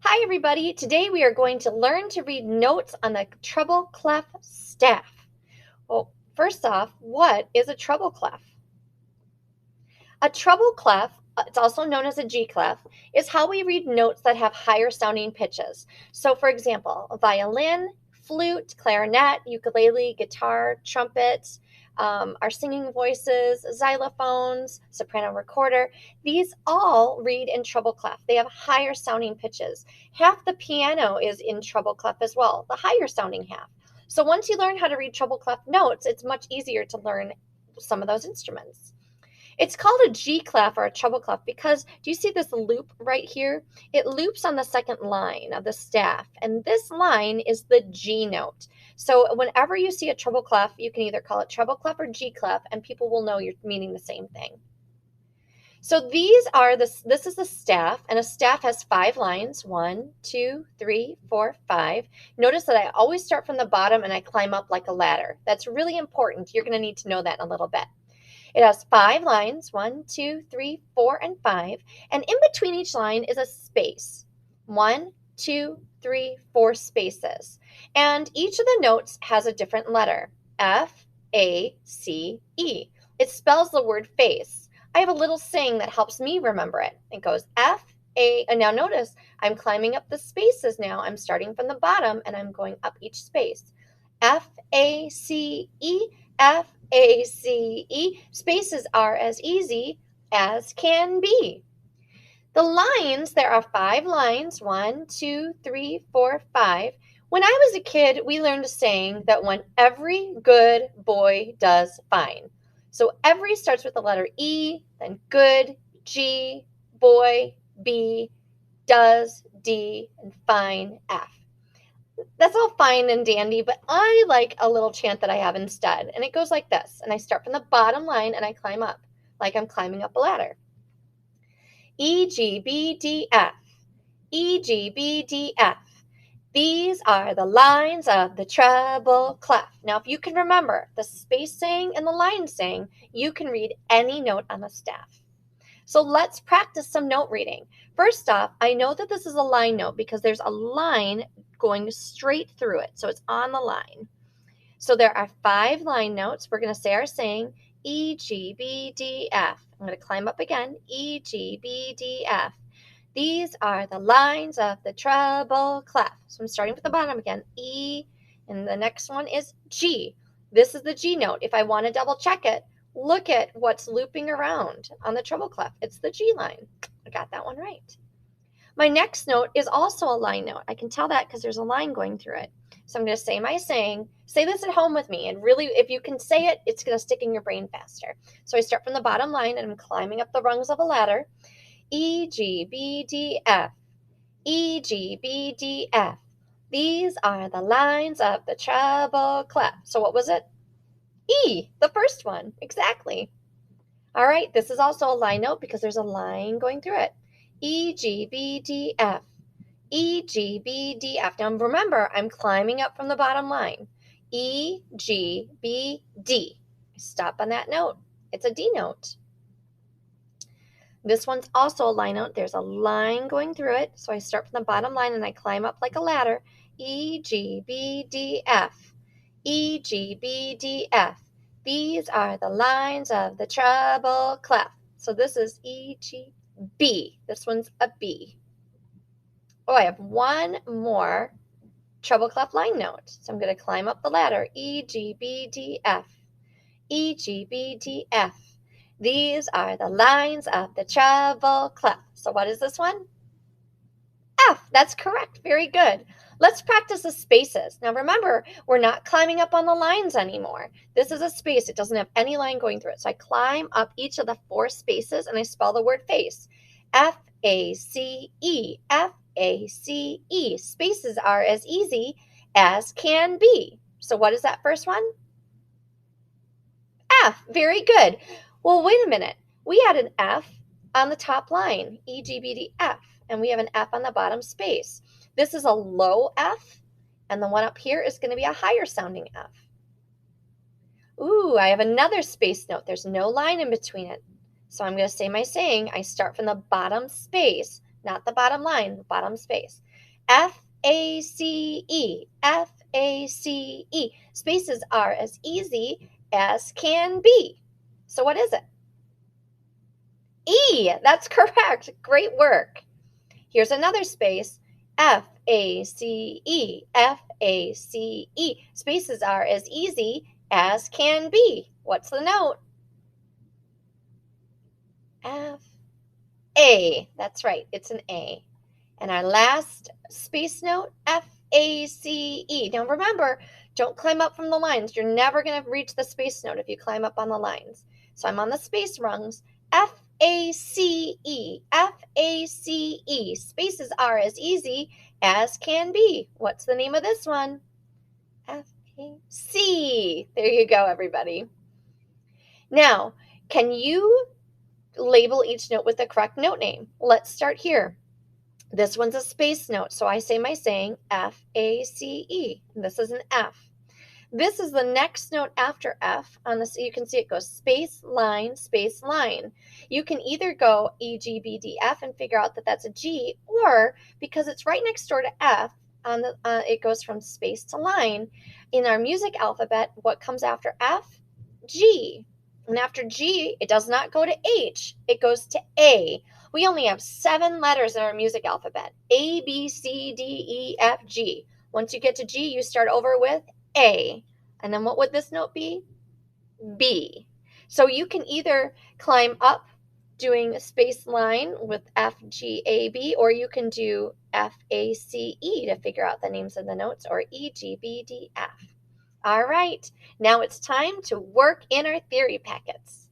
Hi, everybody. Today we are going to learn to read notes on the treble clef staff. Well, first off, what is a treble clef? A treble clef, it's also known as a G clef, is how we read notes that have higher sounding pitches. So, for example, a violin, flute, clarinet, ukulele, guitar, trumpet, our singing voices, xylophones, soprano recorder, these all read in treble clef. They have higher sounding pitches. Half the piano is in treble clef as well, the higher sounding half. So once you learn how to read treble clef notes, it's much easier to learn some of those instruments. It's called a G clef or a treble clef because do you see this loop right here? It loops on the second line of the staff, and this line is the G note. So whenever you see a treble clef, you can either call it treble clef or G clef, and people will know you're meaning the same thing. So this is the staff, and a staff has 5 lines. 1, 2, 3, 4, 5. Notice that I always start from the bottom and I climb up like a ladder. That's really important. You're going to need to know that in a little bit. It has 5 lines, 1, 2, 3, 4, and 5. And in between each line is a space. 1, 2, 3, 4 spaces. And each of the notes has a different letter. F, A, C, E. It spells the word face. I have a little saying that helps me remember it. It goes F, A, and now notice I'm climbing up the spaces now. I'm starting from the bottom and I'm going up each space. F, A, C, E, F, A, C, E. Spaces are as easy as can be. The lines, there are 5 lines. 1, 2, 3, 4, 5. When I was a kid, we learned a saying that when every good boy does fine. So every starts with the letter E, then good, G, boy, B, does, D, and fine, F. That's all fine and dandy, but I like a little chant that I have instead. And it goes like this. And I start from the bottom line and I climb up like I'm climbing up a ladder. E, G, B, D, F. E, G, B, D, F. These are the lines of the treble clef. Now, if you can remember the space saying and the line saying, you can read any note on the staff. So let's practice some note reading. First off, I know that this is a line note because there's a line going straight through it. So it's on the line. So there are 5 line notes. We're going to say our saying E, G, B, D, F. I'm going to climb up again. E, G, B, D, F. These are the lines of the treble clef. So I'm starting from the bottom again. E, and the next one is G. This is the G note. If I want to double check it, look at what's looping around on the treble clef. It's the G line. I got that one right. My next note is also a line note. I can tell that because there's a line going through it. So I'm going to say my saying. Say this at home with me. And really, if you can say it, it's going to stick in your brain faster. So I start from the bottom line and I'm climbing up the rungs of a ladder. E, G, B, D, F. E, G, B, D, F. These are the lines of the treble clef. So what was it? E, the first one. Exactly. All right, this is also a line note because there's a line going through it. E, G, B, D, F. E, G, B, D, F. Now remember, I'm climbing up from the bottom line. E, G, B, D. Stop on that note. It's a D note. This one's also a line note. There's a line going through it. So I start from the bottom line and I climb up like a ladder. E, G, B, D, F. E, G, B, D, F. These are the lines of the treble clef. So this is E, G, B. This one's a B. Oh, I have one more treble clef line note. So I'm going to climb up the ladder. E, G, B, D, F. E, G, B, D, F. These are the lines of the treble clef. So what is this one? F. That's correct. Very good. Let's practice the spaces. Now remember, we're not climbing up on the lines anymore. This is a space. It doesn't have any line going through it. So I climb up each of the 4 spaces and I spell the word face. F-A-C-E. F-A-C-E. Spaces are as easy as can be. So what is that first one? F. Very good. Well, wait a minute. We had an F on the top line, E, G, B, D, F, and we have an F on the bottom space. This is a low F, and the one up here is going to be a higher sounding F. Ooh, I have another space note. There's no line in between it. So I'm going to say my saying. I start from the bottom space, not the bottom line, the bottom space. F-A-C-E, F-A-C-E. Spaces are as easy as can be. So what is it? E, that's correct. Great work. Here's another space, F-A-C-E, F-A-C-E. Spaces are as easy as can be. What's the note? F-A. That's right, it's an A. And our last space note, F-A-C-E. Now remember, don't climb up from the lines. You're never going to reach the space note if you climb up on the lines. So I'm on the space rungs. F-A-C-E, F-A-C-E. Spaces are as easy as can be. What's the name of this one? F-A-C. There you go, everybody. Now, can you label each note with the correct note name? Let's start here. This one's a space note, so I say my saying F-A-C-E. This is an F. This is the next note after F. On this, you can see it goes space, line, space, line. You can either go E, G, B, D, F and figure out that that's a G, or because it's right next door to F, it goes from space to line. In our music alphabet, what comes after F? G. And after G, it does not go to H, it goes to A. We only have 7 letters in our music alphabet. A, B, C, D, E, F, G. Once you get to G, you start over with A. And then what would this note be? B. So you can either climb up doing a space line with F, G, A, B, or you can do F, A, C, E to figure out the names of the notes, or E, G, B, D, F. All right, now it's time to work in our theory packets.